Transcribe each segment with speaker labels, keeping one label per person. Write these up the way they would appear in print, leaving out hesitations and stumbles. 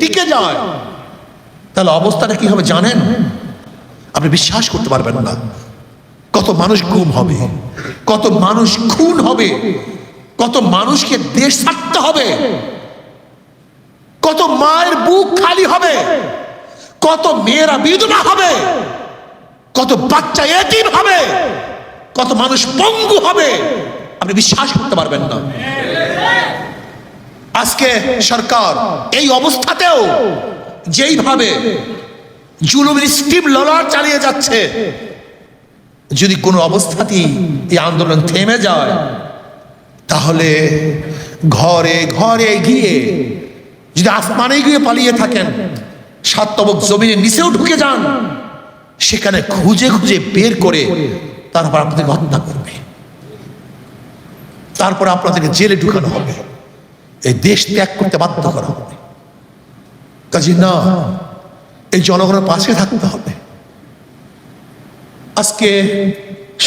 Speaker 1: টিকে যায়, তাহলে অবস্থাটা কি হবে জানেন? আপনি বিশ্বাস করতে পারবেন না। কত মানুষ গুম হবে, কত মানুষ খুন হবে, কত মানুষকে দেশ ছাড়তে হবে, কত মায়ের বুক খালি হবে, কত মেয়েরা বিধবা হবে, কত বাচ্চা এতিম হবে, কত মানুষ পঙ্গু হবে, আপনি বিশ্বাস করতে পারবেন না। আজকে সরকার এই অবস্থাতেও যেইভাবে জুলুমের স্টিম লড়াই চালিয়ে যাচ্ছে, যদি কোনো অবস্থাতেই এই আন্দোলন থেমে যায়, তাহলে ঘরে ঘরে গিয়ে যদি আসমানে গিয়ে পালিয়ে থাকেন, সাত তবক জমিনের নিচেও ঢুকে যান, সেখানে খুঁজে খুঁজে বের করে তারপর আপনাদেরকে হত্যা করবে, তারপর আপনাদেরকে জেলে ঢুকানো হবে, এই দেশ ত্যাগ করতে বাধ্য করা হবে। কাজে না, এই জনগণের পাশে থাকতে হবে। আজকে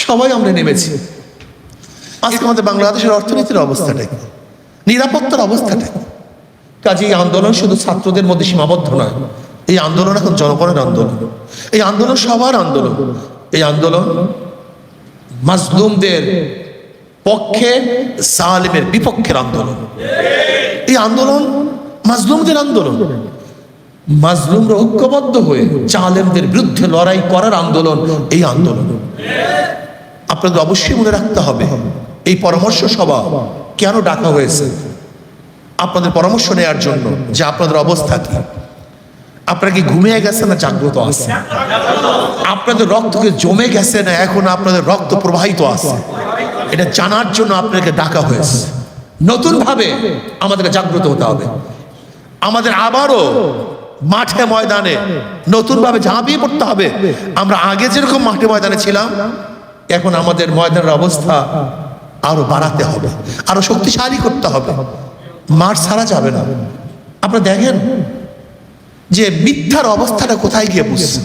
Speaker 1: সবাই আমরা নেমেছি। আজকে আমাদের বাংলাদেশের অর্থনীতির অবস্থাটা কি, নিরাপত্তার অবস্থাটা কি? কাজে এই আন্দোলন শুধু ছাত্রদের মধ্যে সীমাবদ্ধ নয়, এই আন্দোলন এখন জনগণের আন্দোলন, এই আন্দোলন সবার আন্দোলন, এই আন্দোলন মাজলুমদের পক্ষে, জালেমের বিপক্ষের আন্দোলন, এই আন্দোলন মাজলুমদের আন্দোলন। মাজলুমরা ঐক্যবদ্ধ হয়ে জালেমদের বিরুদ্ধে লড়াই করার আন্দোলন এই আন্দোলন। আপনাদের অবশ্যই মনে রাখতে হবে এই পরামর্শ সভা কেন ডাকা হয়েছে, আপনাদের পরামর্শ নেওয়ার জন্য যে আপনাদের অবস্থা কি, আপনারা কি ঘুমিয়ে গেছে না জাগ্রত আছে, আপনাদের রক্তকে জমে গেছে না এখন আপনাদের রক্ত প্রবাহিত আছে, এটা জানার জন্য আপনাকে ডাকা হয়েছে। নতুন ভাবে আমাদেরকে জাগ্রত হতে হবে, আমাদের আবারও মাঠে ময়দানে নতুন ভাবে ঝাঁপিয়ে পড়তে হবে। আমরা আগে যেরকম মাঠে ময়দানে ছিলাম, এখন আমাদের ময়দানের অবস্থা আরো বাড়াতে হবে, আরো শক্তিশালী করতে হবে, মাঠ ছাড়া যাবে না। আপনারা দেখেন যে মিথ্যার অবস্থাটা কোথায় গিয়ে বুঝছে,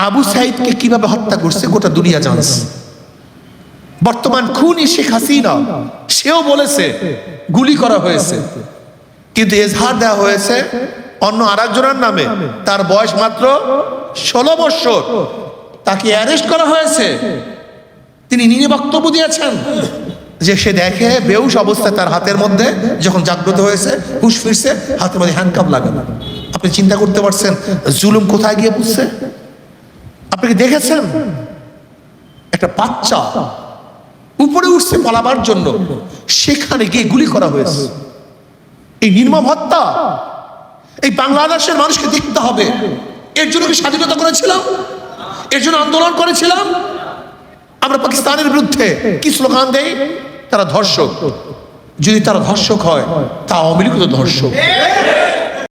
Speaker 1: আবু সাইদকে কিভাবে হত্যা করছে গোটা দুনিয়া জানছে। বর্তমান খুনি শেখ হাসিনা, সেও বলেছে গুলি করা হয়েছে, কিন্তু এজাহার দেওয়া হয়েছে অন্য আরেকজনের নামে, তার বয়স মাত্র 16 বছর, তাকে অ্যারেস্ট করা হয়েছে। তিনি নিজে বক্তব্য দিয়েছেন যে সে দেখে বেহুশ অবস্থায় তার হাতের মধ্যে যখন জাগ্রত হয়েছে, হুঁশ ফিরছে, হাতের মধ্যে হ্যান্ডকাপ লাগানো। আপনি চিন্তা করতে পারছেন জুলুম কোথায় গিয়ে বুঝছে? আপনি কি দেখেছেন একটা বাচ্চা উপরে উঠছে পালাবার জন্য, সেখানে গিয়ে গুলি করা হয়েছে। এই নির্মম হত্যা এই বাংলাদেশের মানুষকে দেখতে হবে। এর জন্য কি স্বাধীনতা করেছিলাম? এর জন্য আন্দোলন করেছিলাম? আমরা পাকিস্তানের বিরুদ্ধে কি স্লোগান দেই? তারা ধর্ষক। যদি তারা ধর্ষক হয়, তা আওয়ামী লীগ তো ধর্ষক।